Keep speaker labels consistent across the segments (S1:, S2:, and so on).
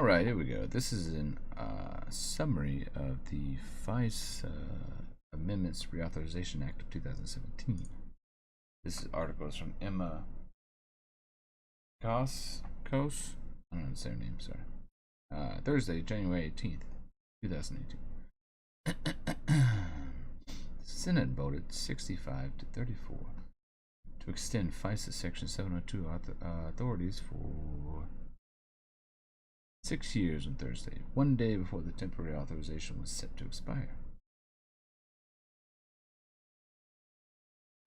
S1: All right, here we go. This is a summary of the FISA Amendments Reauthorization Act of 2017. This article is from Emma Kos. I don't know how to say her name, sorry. Thursday, January 18th, 2018. Senate voted 65 to 34 to extend FISA Section 702 authorities for 6 years on Thursday, one day before the temporary authorization was set to expire.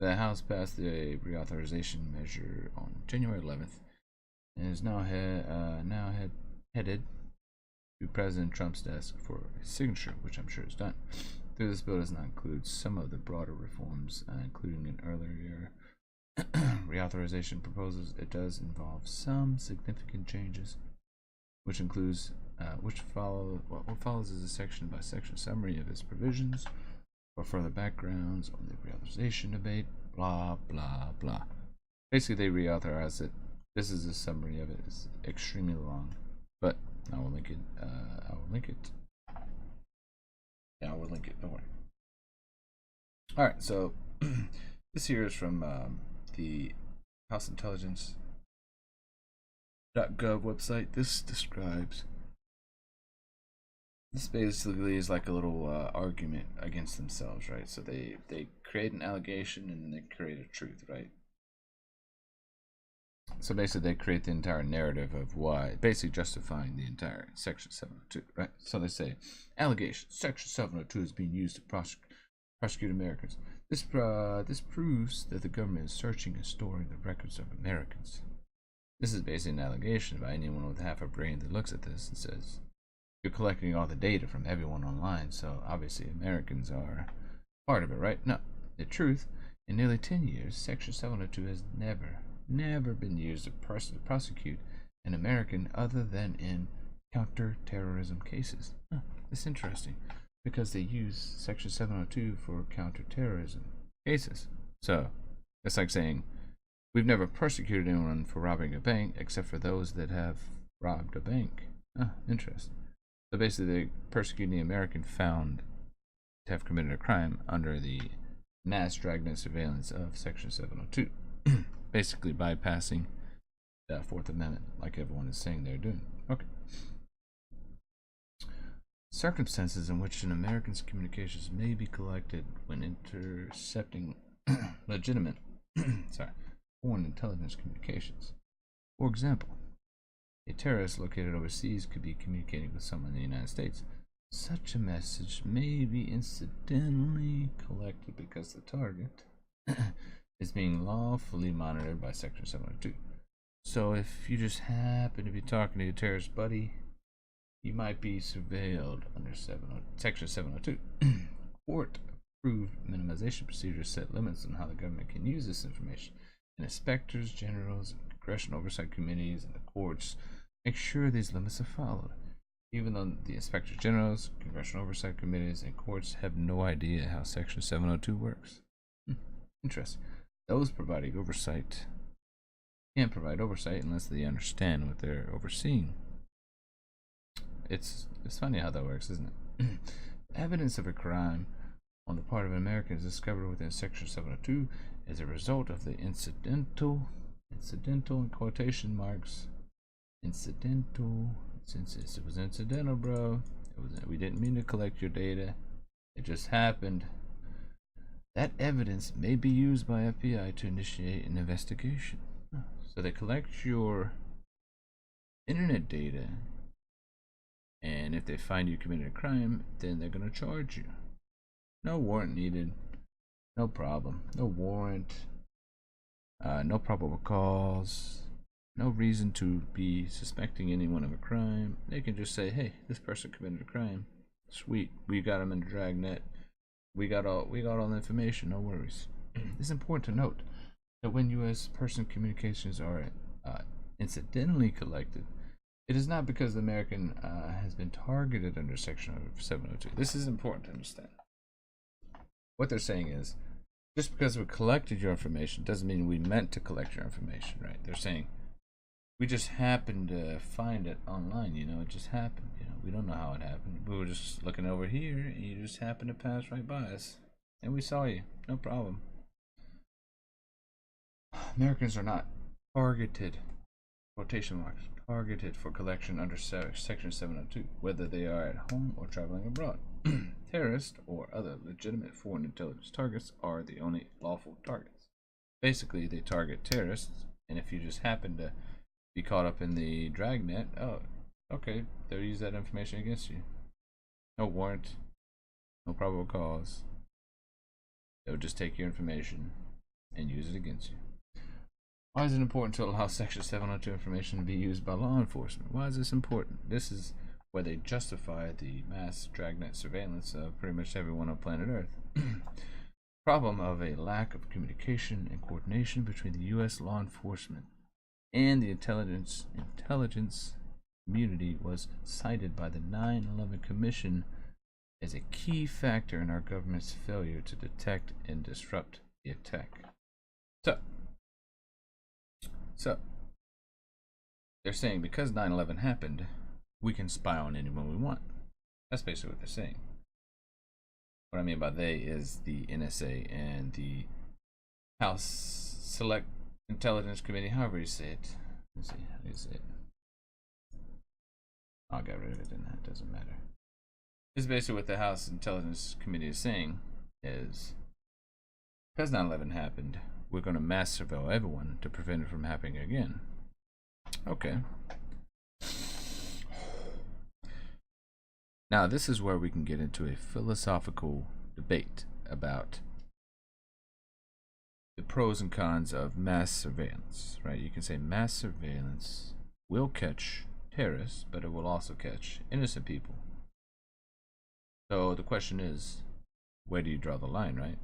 S1: The House passed the reauthorization measure on January 11th and is now headed to President Trump's desk for his signature, which I'm sure is done. Though this bill does not include some of the broader reforms, including an earlier reauthorization proposals, it does involve some significant changes, which includes what follows is a section by section summary of its provisions for further backgrounds on the reauthorization debate, blah blah blah. Basically, they reauthorize it. This is a summary of it. It's extremely long, but I will link it. I will link it. Yeah, I will link it. Don't worry. All right, so this here is from the House Intelligence .gov website. This basically is like a little argument against themselves, right? So they create an allegation and then they create a truth, right? So basically they create the entire narrative of why, basically justifying the entire Section 702, right? So they say, allegation, Section 702 is being used to prosecute Americans. This proves that the government is searching and storing the records of Americans. This is basically an allegation by anyone with half a brain that looks at this and says, you're collecting all the data from everyone online, so obviously Americans are part of it, right? No. The truth, in nearly 10 years, Section 702 has never been used to prosecute an American other than in counterterrorism cases. It's interesting, because they use Section 702 for counterterrorism cases. So, it's like saying, we've never persecuted anyone for robbing a bank except for those that have robbed a bank. Interesting. So basically, they're persecuting the American found to have committed a crime under the mass dragnet surveillance of Section 702. Basically bypassing the Fourth Amendment, like everyone is saying they're doing. Okay. Circumstances in which an American's communications may be collected when intercepting legitimate foreign intelligence communications. For example, a terrorist located overseas could be communicating with someone in the United States. Such a message may be incidentally collected because the target is being lawfully monitored by Section 702. So if you just happen to be talking to your terrorist buddy, you might be surveilled under Section 702. Court-approved minimization procedures set limits on how the government can use this information. And inspectors, generals, congressional oversight committees, and the courts make sure these limits are followed, even though the inspectors generals, congressional oversight committees, and courts have no idea how Section 702 works. Interesting. Those providing oversight can't provide oversight unless they understand what they're overseeing. It's funny how that works, isn't it? Evidence of a crime on the part of an American is discovered within Section 702 as a result of the incidental in quotation marks, incidental, since it was incidental, bro. We didn't mean to collect your data. It just happened. That evidence may be used by FBI to initiate an investigation. So they collect your internet data, and if they find you committed a crime, then they're going to charge you. No warrant needed. No problem. No warrant. No probable cause. No reason to be suspecting anyone of a crime. They can just say, hey, this person committed a crime. Sweet. We got him in the dragnet. We got all the information, no worries. It's important to note that when U.S. person communications are incidentally collected, it is not because the American has been targeted under Section 702. This is important to understand. What they're saying is, just because we collected your information doesn't mean we meant to collect your information, right? They're saying We just happened to find it online, you know, it just happened, you know. We don't know how it happened. We were just looking over here and you just happened to pass right by us. And we saw you. No problem. Americans are not targeted, quotation marks, targeted for collection under Section 702, whether they are at home or traveling abroad. Terrorists or other legitimate foreign intelligence targets are the only lawful targets. Basically, they target terrorists, and if you just happen to be caught up in the dragnet, oh, okay, they'll use that information against you. No warrant, no probable cause. They'll just take your information and use it against you. Why is it important to allow Section 702 information to be used by law enforcement? Why is this important? This is where they justify the mass dragnet surveillance of pretty much everyone on planet Earth. Problem of a lack of communication and coordination between the U.S. law enforcement and the intelligence community was cited by the 9/11 Commission as a key factor in our government's failure to detect and disrupt the attack. So, they're saying because 9/11 happened, we can spy on anyone we want. That's basically what they're saying. What I mean by they is the NSA and the House Select Intelligence Committee, however you say it. Let's see, how do you say it? I'll get rid of it, and that doesn't matter. This is basically what the House Intelligence Committee is saying is because 9/11 happened, we're going to mass surveil everyone to prevent it from happening again. Okay. Now, this is where we can get into a philosophical debate about the pros and cons of mass surveillance, right? You can say mass surveillance will catch terrorists, but it will also catch innocent people. So the question is, where do you draw the line, right?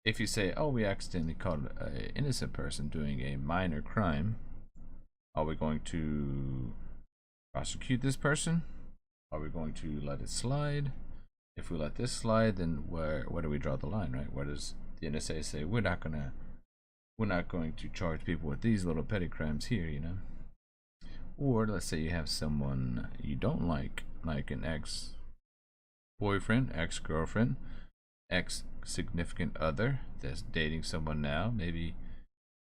S1: If you say, oh, we accidentally caught an innocent person doing a minor crime, are we going to prosecute this person? Are we going to let it slide? If we let this slide, then where do we draw the line, right? Where does the NSA say we're not going to charge people with these little petty crimes here, you know? Or let's say you have someone you don't like an ex-boyfriend, ex-girlfriend, ex-significant other that's dating someone now. Maybe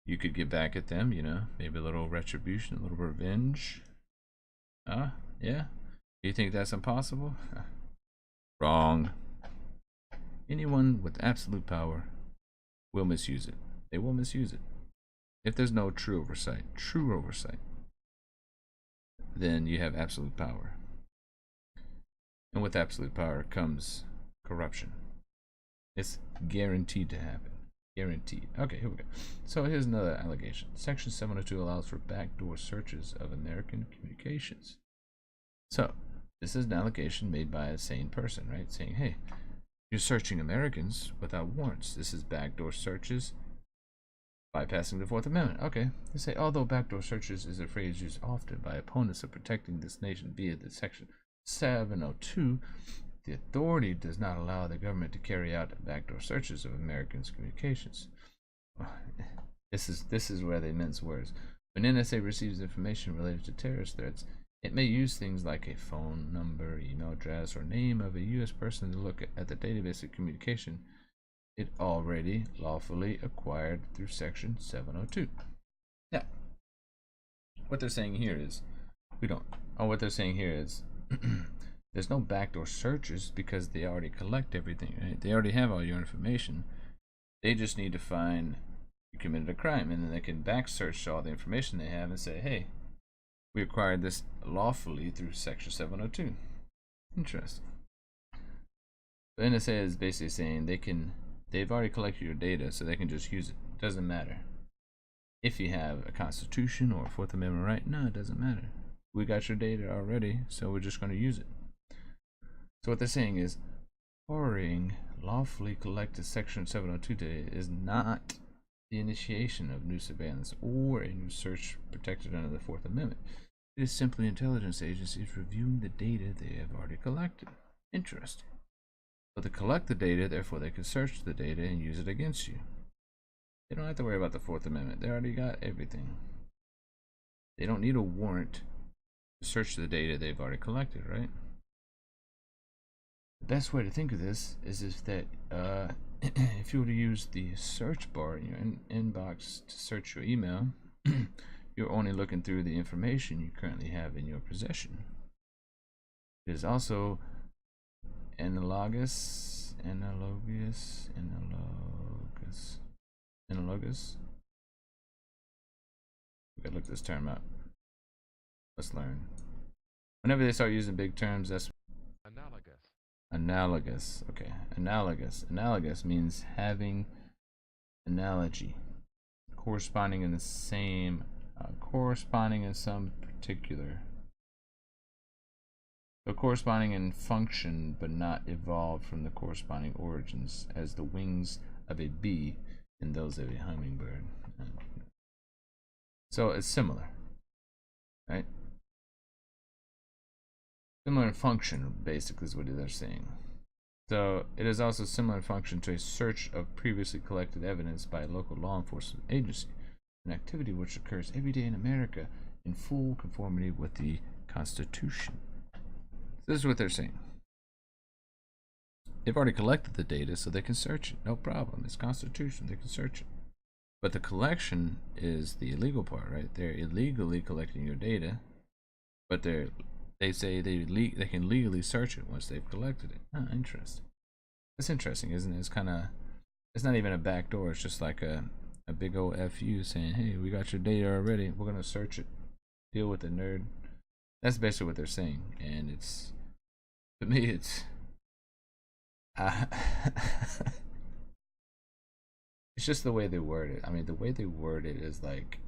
S1: you could get back at them, you know, maybe a little retribution, a little revenge. Yeah? You think that's impossible? Wrong. Anyone with absolute power will misuse it. They will misuse it. If there's no true oversight, then you have absolute power. And with absolute power comes corruption. It's guaranteed to happen. Guaranteed. Okay, here we go. So here's another allegation. Section 702 allows for backdoor searches of American communications. So, this is an allegation made by a sane person, right? Saying, hey, you're searching Americans without warrants. This is backdoor searches bypassing the Fourth Amendment. Okay. They say, although backdoor searches is a phrase used often by opponents of protecting this nation via the Section 702, the authority does not allow the government to carry out backdoor searches of Americans' communications. This is where they mince words. When NSA receives information related to terrorist threats, it may use things like a phone number, email address, or name of a U.S. person to look at the database of communication it already lawfully acquired through Section 702. Now, what they're saying here is, there's no backdoor searches because they already collect everything, right? They already have all your information. They just need to find you committed a crime, and then they can back search all the information they have and say, hey, we acquired this lawfully through Section 702. Interesting. The NSA is basically saying they've already collected your data, so they can just use it. Doesn't matter if you have a Constitution or a Fourth Amendment right. No, it doesn't matter. We got your data already, so we're just going to use it. So what they're saying is, acquiring lawfully collected Section 702 data is not the initiation of new surveillance or a new search protected under the Fourth Amendment. It is simply intelligence agencies reviewing the data they have already collected. Interesting. So they collect the data, therefore they can search the data and use it against you. They don't have to worry about the Fourth Amendment. They already got everything. They don't need a warrant to search the data they've already collected, right? The best way to think of this is if that if you were to use the search bar in your inbox to search your email, you're only looking through the information you currently have in your possession. It is also analogous. We gotta look this term up. Let's learn. Whenever they start using big terms, that's analogous. Okay, analogous. Analogous means having analogy, corresponding in the same, corresponding in some particular. So corresponding in function, but not evolved from the corresponding origins, as the wings of a bee and those of a hummingbird. So it's similar, right? Similar in function, basically, is what they're saying. So it is also similar in function to a search of previously collected evidence by a local law enforcement agency, an activity which occurs every day in America in full conformity with the Constitution. This is what they're saying. They've already collected the data, so they can search it. No problem. It's Constitution. They can search it. But the collection is the illegal part, right? They're illegally collecting your data, but they say they can legally search it once they've collected it. Oh, interesting. It's interesting, isn't it? It's not even a back door. It's just like a big old FU saying, hey, we got your data already. We're going to search it. Deal with it, nerd. That's basically what they're saying. And it's, to me, it's, it's just the way they word it. I mean, the way they word it is like,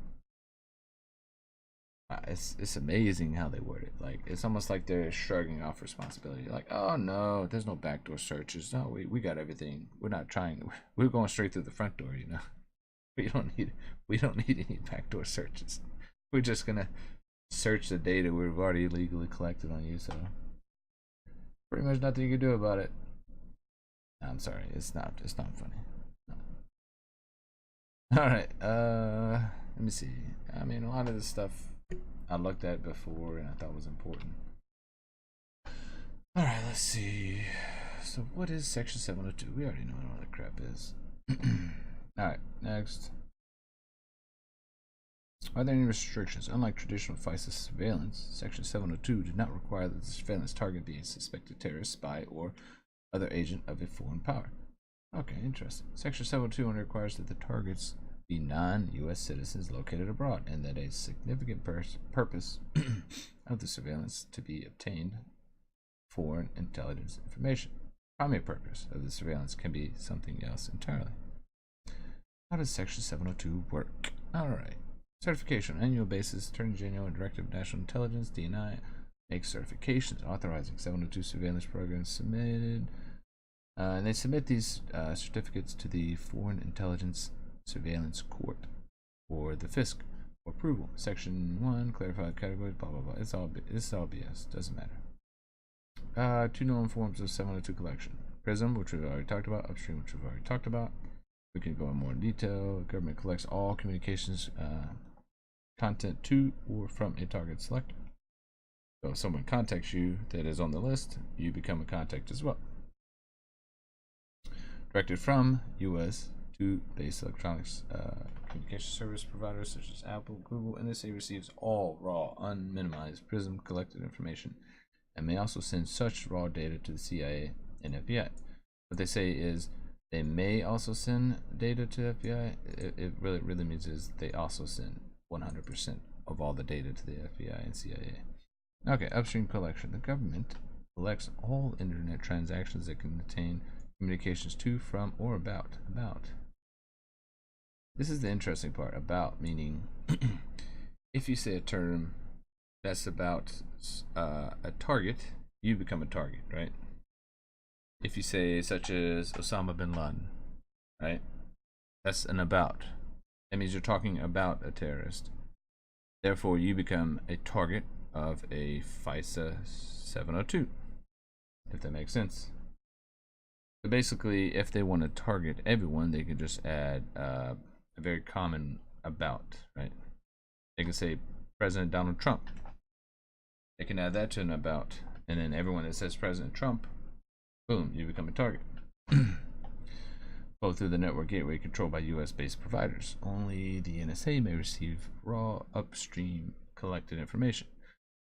S1: it's amazing how they word it. Like, it's almost like they're shrugging off responsibility. Like, oh no, there's no backdoor searches. No, we got everything. We're not trying. We're going straight through the front door. You know, we don't need any backdoor searches. We're just gonna search the data we've already legally collected on you. So pretty much nothing you can do about it. I'm sorry, it's not funny. No. All right, let me see. I mean, a lot of this stuff I looked at before and I thought was important. All right, let's see. So what is Section 702? We already know what all that crap is. All right, next. Are there any restrictions? Unlike traditional FISA surveillance, Section 702 did not require that the surveillance target be a suspected terrorist, spy, or other agent of a foreign power. Okay, interesting. Section 702 only requires that the targets be non-U.S. citizens located abroad, and that a significant purpose of the surveillance to be obtained foreign intelligence information. Primary purpose of the surveillance can be something else entirely. How does Section 702 work? All right. Certification on an annual basis. Attorney General and Director of National Intelligence (DNI) makes certifications authorizing 702 surveillance programs submitted, and they submit these certificates to the Foreign Intelligence Surveillance Court, or the FISC, for approval. Section 1, clarified categories, blah blah blah. It's all BS. Doesn't matter. Two known forms of 702 collection: PRISM, which we've already talked about; Upstream, which we've already talked about. We can go in more detail. The government collects all communications content to or from a target selector. So if someone contacts you that is on the list, you become a contact as well. Directed from U.S. to base electronics communication service providers such as Apple, Google, NSA receives all raw, unminimized PRISM collected information and may also send such raw data to the CIA and FBI. What they say is they may also send data to FBI. It really means is they also send 100% of all the data to the FBI and CIA. Okay, upstream collection. The government collects all internet transactions that can contain communications to, from, or about. This is the interesting part. About meaning if you say a term that's about a target, you become a target, right? If you say such as Osama bin Laden, right? That's an about. That means you're talking about a terrorist. Therefore, you become a target of a FISA 702, if that makes sense. So basically, if they want to target everyone, they can just add a very common about, right? They can say President Donald Trump. They can add that to an about, and then everyone that says President Trump, boom, you become a target. Both through the network gateway controlled by US-based providers. Only the NSA may receive raw upstream collected information.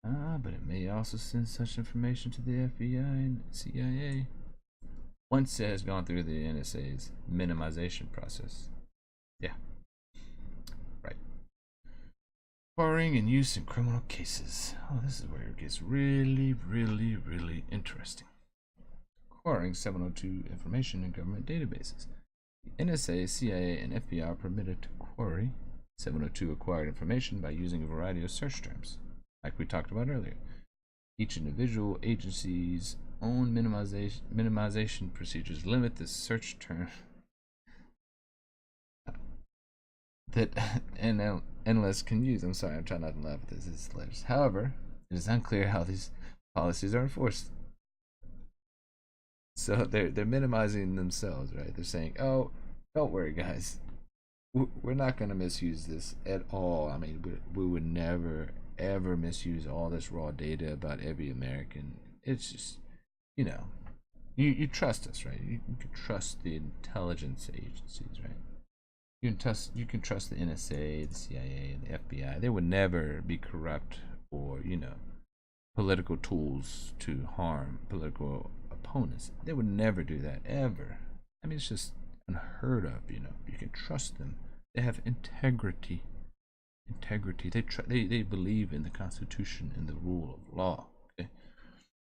S1: But it may also send such information to the FBI and CIA once it has gone through the NSA's minimization process. Yeah. Right. Borrowing and use in criminal cases. Oh, this is where it gets really, really, really interesting. Acquiring 702 information in government databases. The NSA, CIA, and FBI are permitted to query 702 acquired information by using a variety of search terms, like we talked about earlier. Each individual agency's own minimization procedures limit the search term that analysts can use. I'm sorry, I'm trying not to laugh at this. It's hilarious. However, it is unclear how these policies are enforced. So they're minimizing themselves, right? They're saying, "Oh, don't worry, guys. We're not going to misuse this at all. I mean, we would never ever misuse all this raw data about every American. It's just, you know, you trust us, right? You can trust the intelligence agencies, right? You can trust the NSA, the CIA, and the FBI. They would never be corrupt or, you know, political tools to harm political opponents. They would never do that, ever. I mean, it's just unheard of, you know. You can trust them. They have integrity. They believe in the Constitution and the rule of law. Okay,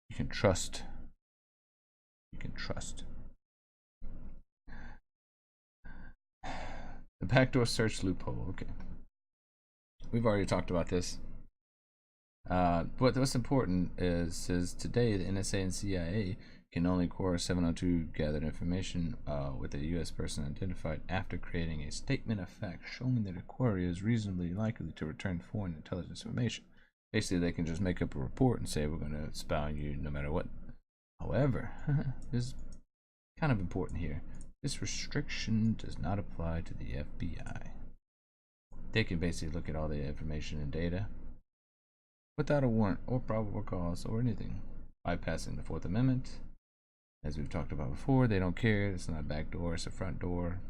S1: you can trust. The backdoor search loophole. Okay, we've already talked about this. But what's important is today the NSA and CIA can only core 702 gathered information with a U.S. person identified after creating a statement of fact showing that a query is reasonably likely to return foreign intelligence information. Basically, they can just make up a report and say we're going to spy on you no matter what. However, this is kind of important here. This restriction does not apply to the FBI. They can basically look at all the information and data without a warrant or probable cause or anything, bypassing the Fourth Amendment. As we've talked about before, they don't care. It's not a back door, it's a front door.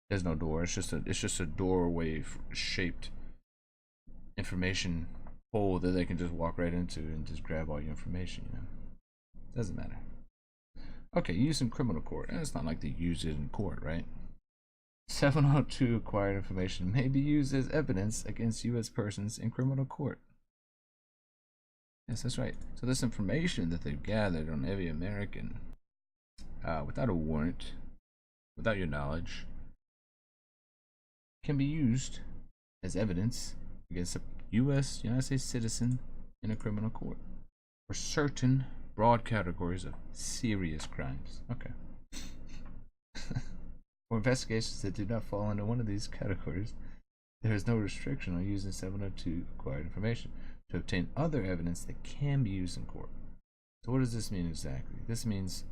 S1: There's no door. It's just a doorway shaped information hole that they can just walk right into and just grab all your information, you know. Doesn't matter. Okay, use in criminal court. And it's not like they use it in court, right? 702 acquired information may be used as evidence against U.S. persons in criminal court. Yes, that's right. So this information that they've gathered on every American without a warrant, without your knowledge, can be used as evidence against a United States citizen in a criminal court for certain broad categories of serious crimes. Okay. For investigations that do not fall into one of these categories, there is no restriction on using 702 acquired information to obtain other evidence that can be used in court. So what does this mean exactly? This means,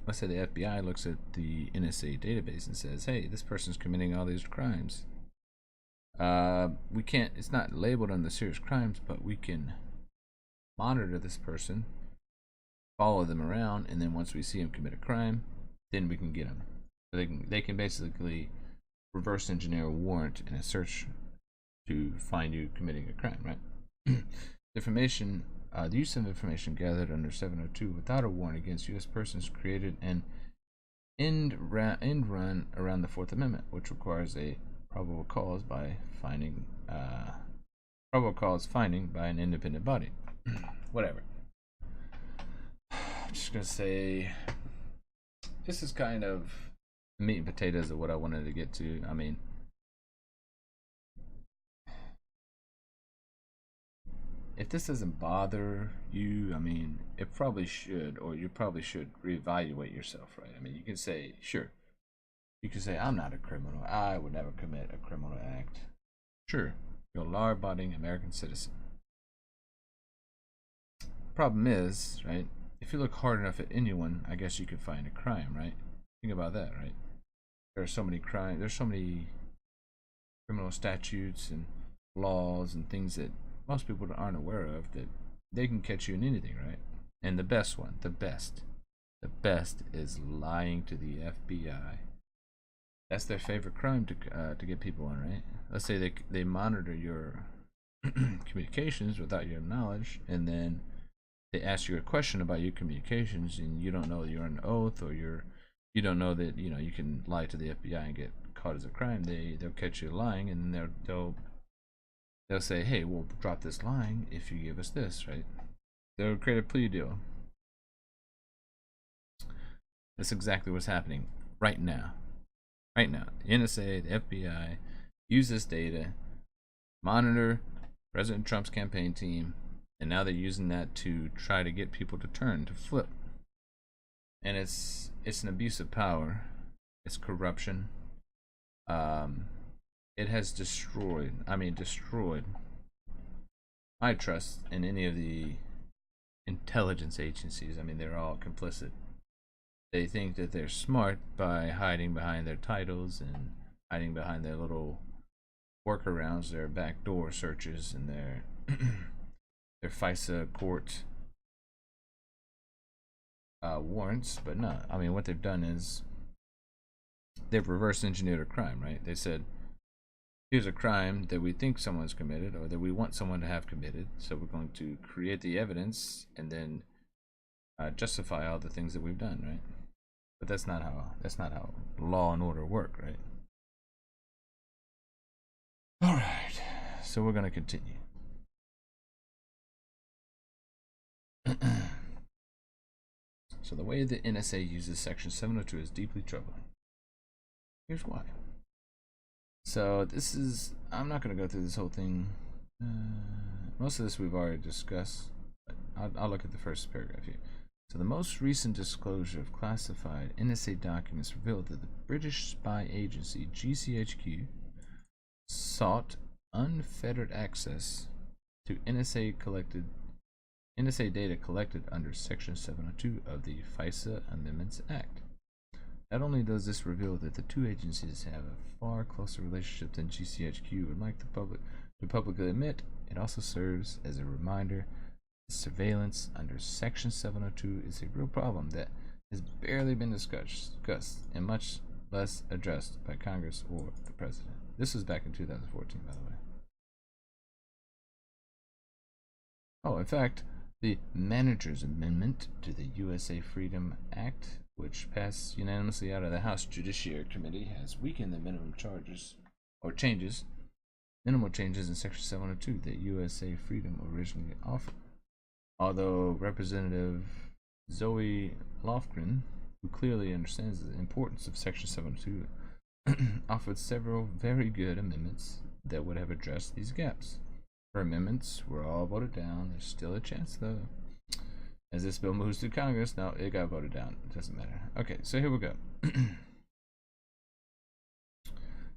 S1: let's say the FBI looks at the NSA database and says, hey, this person's committing all these crimes. We can't, it's not labeled under serious crimes, but we can monitor this person, follow them around, and then once we see them commit a crime, then we can get them. So they can basically reverse engineer a warrant in a search to find you committing a crime, right? The use of information gathered under 702 without a warrant against U.S. persons created an end run around the Fourth Amendment, which requires a probable cause finding by an independent body. Whatever. I'm just gonna say this is kind of meat and potatoes of what I wanted to get to. I mean, if this doesn't bother you, I mean, it probably should, or you probably should reevaluate yourself, right? I mean, you can say, sure, you can say, I'm not a criminal. I would never commit a criminal act. Sure, you're a law-abiding American citizen. Problem is, right, if you look hard enough at anyone, I guess you could find a crime, right? Think about that, right? There's so many crimes, there's so many criminal statutes and laws and things that most people aren't aware of, that they can catch you in anything, right? And the best one, the best is lying to the FBI. That's their favorite crime to get people on, right? Let's say they monitor your communications without your knowledge, and then they ask you a question about your communications, and you don't know you're on oath, or you don't know that you can lie to the FBI and get caught as a crime. They'll catch you lying, and they'll say, hey, we'll drop this lying if you give us this, right? They'll create a plea deal. That's exactly what's happening right now. Right now, the NSA, the FBI use this data, monitor President Trump's campaign team, and now they're using that to try to get people to flip. And it's an abuse of power. It's corruption. It has destroyed my trust in any of the intelligence agencies. I mean, they're all complicit. They think that they're smart by hiding behind their titles and hiding behind their little workarounds, their backdoor searches, and their FISA court warrants. But no, I mean, what they've done is they've reverse engineered a crime, right? They said, here's a crime that we think someone's committed, or that we want someone to have committed, so we're going to create the evidence and then justify all the things that we've done, right? But that's not how law and order work, right? All right, so we're going to continue. So the way the NSA uses Section 702 is deeply troubling. Here's why. So this is, I'm not going to go through this whole thing. Most of this we've already discussed. I'll look at the first paragraph here. So the most recent disclosure of classified NSA documents revealed that the British spy agency GCHQ sought unfettered access to NSA data collected under Section 702 of the FISA Amendments Act. Not only does this reveal that the two agencies have a far closer relationship than GCHQ would like the public to publicly admit, it also serves as a reminder that surveillance under Section 702 is a real problem that has barely been discussed and much less addressed by Congress or the President. This was back in 2014, by the way. Oh, in fact, the Manager's Amendment to the USA Freedom Act, which passed unanimously out of the House Judiciary Committee, has weakened the minimal changes in Section 702 that USA Freedom originally offered. Although Representative Zoe Lofgren, who clearly understands the importance of Section 702, offered several very good amendments that would have addressed these gaps. Her amendments were all voted down. There's still a chance, though. As this bill moves through Congress, no, it got voted down. It doesn't matter. Okay, so here we go.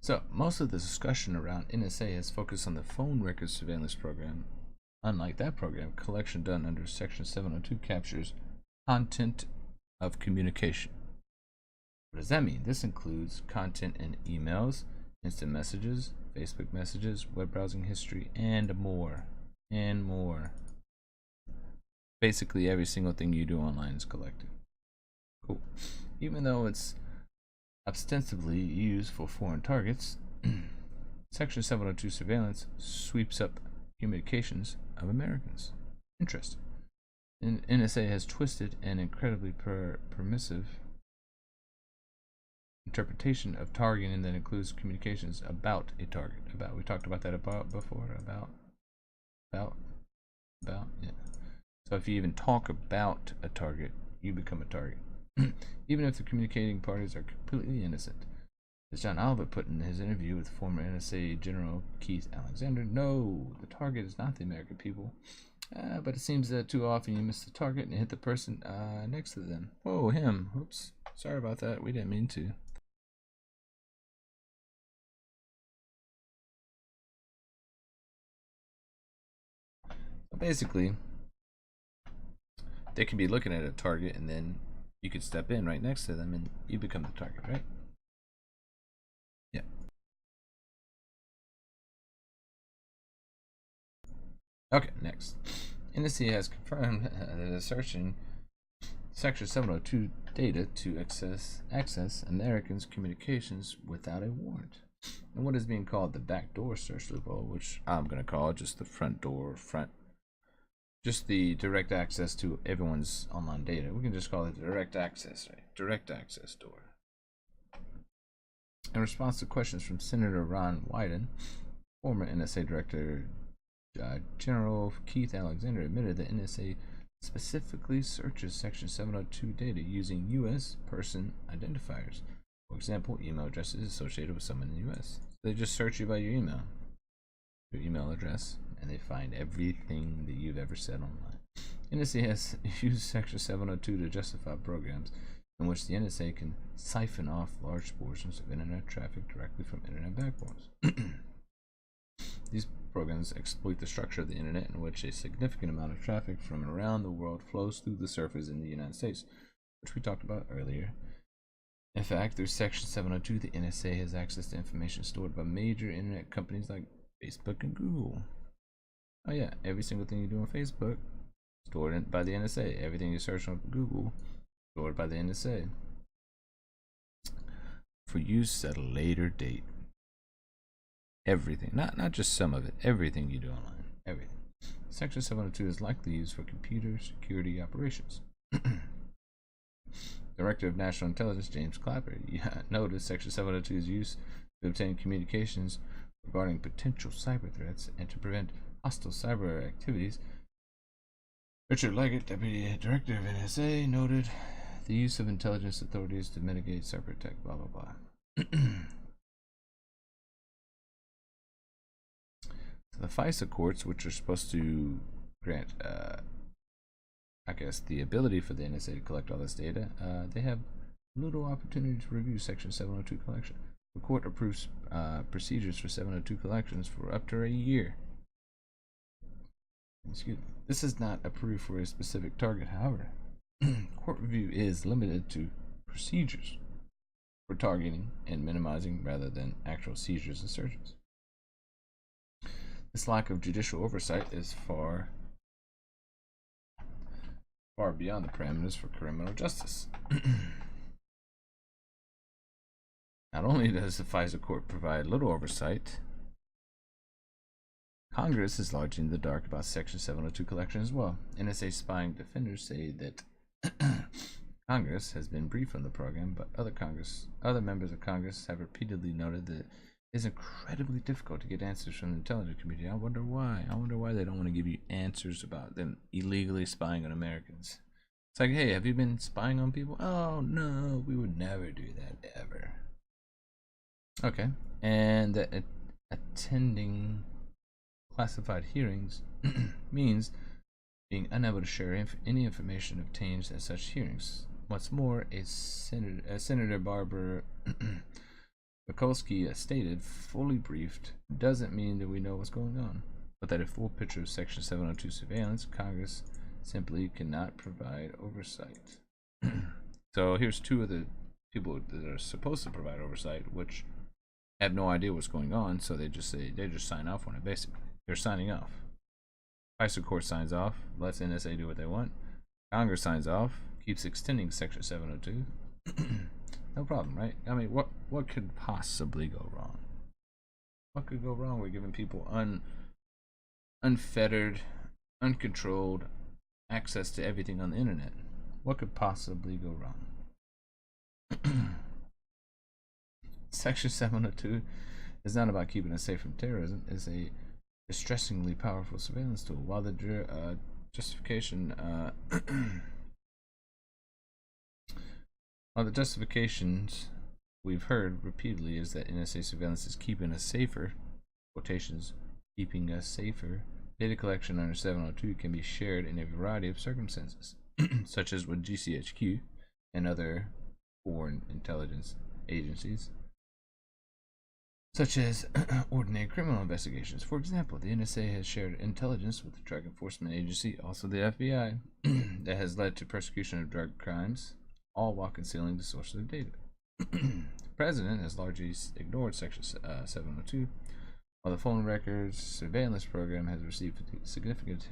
S1: So, most of the discussion around NSA has focused on the phone record surveillance program. Unlike that program, collection done under Section 702 captures content of communication. What does that mean? This includes content in emails, instant messages, Facebook messages, web browsing history, and more. And more. Basically, every single thing you do online is collected. Cool. Even though it's ostensibly used for foreign targets, Section 702 surveillance sweeps up communications of Americans. Interesting. And NSA has twisted and incredibly permissive interpretation of targeting that includes communications about a target. We talked about that before. Yeah. So if you even talk about a target, you become a target. Even if the communicating parties are completely innocent. As John Albert put in his interview with former NSA General Keith Alexander, no, the target is not the American people. But it seems that too often you miss the target and hit the person next to them. Oh, him. Oops. Sorry about that. We didn't mean to. Basically, they could be looking at a target and then you could step in right next to them and you become the target, right? Yeah. Okay, next. NSA has confirmed that assertion Section 702 data to access Americans' communications without a warrant. And what is being called the backdoor search loophole, which I'm going to call just the just the direct access to everyone's online data. We can just call it direct access, right? Direct access door. In response to questions from Senator Ron Wyden, former NSA Director General Keith Alexander admitted that NSA specifically searches Section 702 data using U.S. person identifiers. For example, email addresses associated with someone in the U.S. They just search you by your email address, and they find everything that you've ever said online. NSA has used Section 702 to justify programs in which the NSA can siphon off large portions of internet traffic directly from internet backbones. These programs exploit the structure of the internet in which a significant amount of traffic from around the world flows through the surface in the United States, which we talked about earlier. In fact, through Section 702, the NSA has access to information stored by major internet companies like Facebook and Google. Oh yeah, every single thing you do on Facebook, stored by the NSA. Everything you search on Google, stored by the NSA. For use at a later date. Everything, not just some of it, everything you do online, everything. Section 702 is likely used for computer security operations. Director of National Intelligence James Clapper noted Section 702 is used to obtain communications regarding potential cyber threats and to prevent hostile cyber activities. Richard Leggett, Deputy Director of NSA, noted the use of intelligence authorities to mitigate cyber attack, blah, blah, blah. The FISA courts, which are supposed to grant, the ability for the NSA to collect all this data, they have little opportunity to review Section 702 collection. The court approves procedures for 702 collections for up to a year. Excuse me. This is not approved for a specific target, however. Court review is limited to procedures for targeting and minimizing rather than actual seizures and searches. This lack of judicial oversight is far beyond the parameters for criminal justice. Not only does the FISA court provide little oversight, Congress is largely in the dark about Section 702 collection as well. NSA spying defenders say that Congress has been briefed on the program, but other members of Congress have repeatedly noted that it's incredibly difficult to get answers from the intelligence community. I wonder why. I wonder why they don't want to give you answers about them illegally spying on Americans. It's like, hey, have you been spying on people? Oh, no, we would never do that, ever. Okay. And that attending classified hearings means being unable to share any information obtained at such hearings. What's more, Senator Barbara Mikulski stated, fully briefed doesn't mean that we know what's going on, but that a full picture of Section 702 surveillance, Congress simply cannot provide oversight. So here's two of the people that are supposed to provide oversight, which have no idea what's going on, so they just sign off on it. Basically, they're signing off. FISA court signs off, lets NSA do what they want. Congress signs off, keeps extending Section 702. No problem, right? I mean, what could possibly go wrong? What could go wrong? We're giving people unfettered, uncontrolled access to everything on the internet. What could possibly go wrong? Section 702 is not about keeping us safe from terrorism. It's a distressingly powerful surveillance tool. While the justification One of the justifications we've heard repeatedly is that NSA surveillance is keeping us safer. Quotations, keeping us safer. Data collection under 702 can be shared in a variety of circumstances, such as with GCHQ and other foreign intelligence agencies, such as ordinary criminal investigations. For example, the NSA has shared intelligence with the Drug Enforcement Agency, also the FBI, that has led to persecution of drug crimes, all while concealing the source of the data. The president has largely ignored Section 702, While the phone records surveillance program has received significant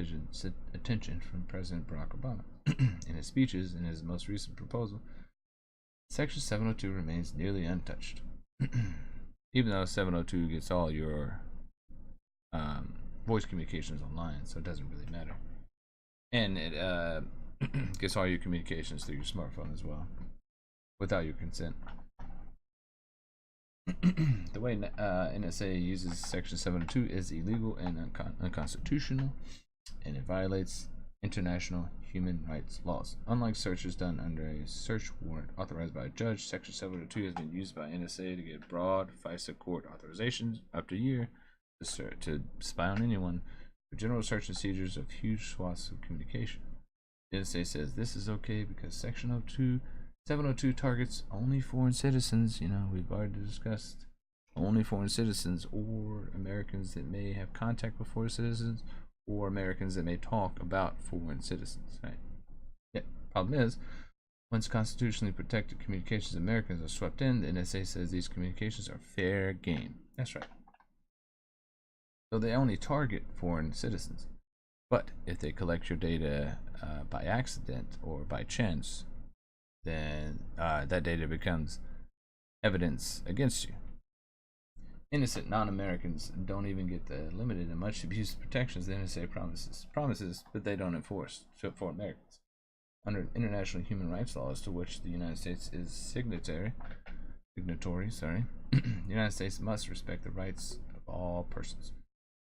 S1: attention from President Barack Obama in his speeches in his most recent proposal, Section 702 remains nearly untouched. Even though 702 gets all your voice communications online, so it doesn't really matter. And it gets all your communications through your smartphone as well, without your consent. The way NSA uses Section 702 is illegal and unconstitutional, and it violates international human rights laws. Unlike searches done under a search warrant authorized by a judge, Section 702 has been used by NSA to get broad FISA court authorizations up to a year to spy on anyone for general search and seizures of huge swaths of communication. The NSA says this is okay because Section 702 targets only foreign citizens. We've already discussed only foreign citizens or Americans that may have contact with foreign citizens or Americans that may talk about foreign citizens, right? Yeah. Problem is, once constitutionally protected communications of Americans are swept in, the NSA says these communications are fair game. That's right. So they only target foreign citizens. But if they collect your data by accident or by chance, then that data becomes evidence against you. Innocent non-Americans don't even get the limited and much abused protections the NSA promises, but they don't enforce for Americans. Under international human rights laws to which the United States is signatory, the United States must respect the rights of all persons.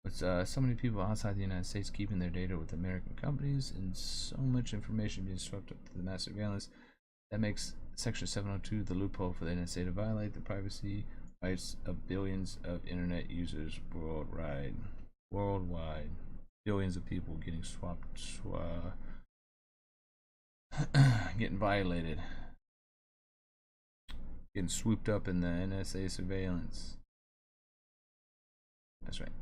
S1: With so many people outside the United States keeping their data with American companies and so much information being swept up to the mass surveillance, that makes Section 702 the loophole for the NSA to violate the privacy rights of billions of internet users worldwide. Billions of people getting getting violated, getting swooped up in the NSA surveillance. That's right.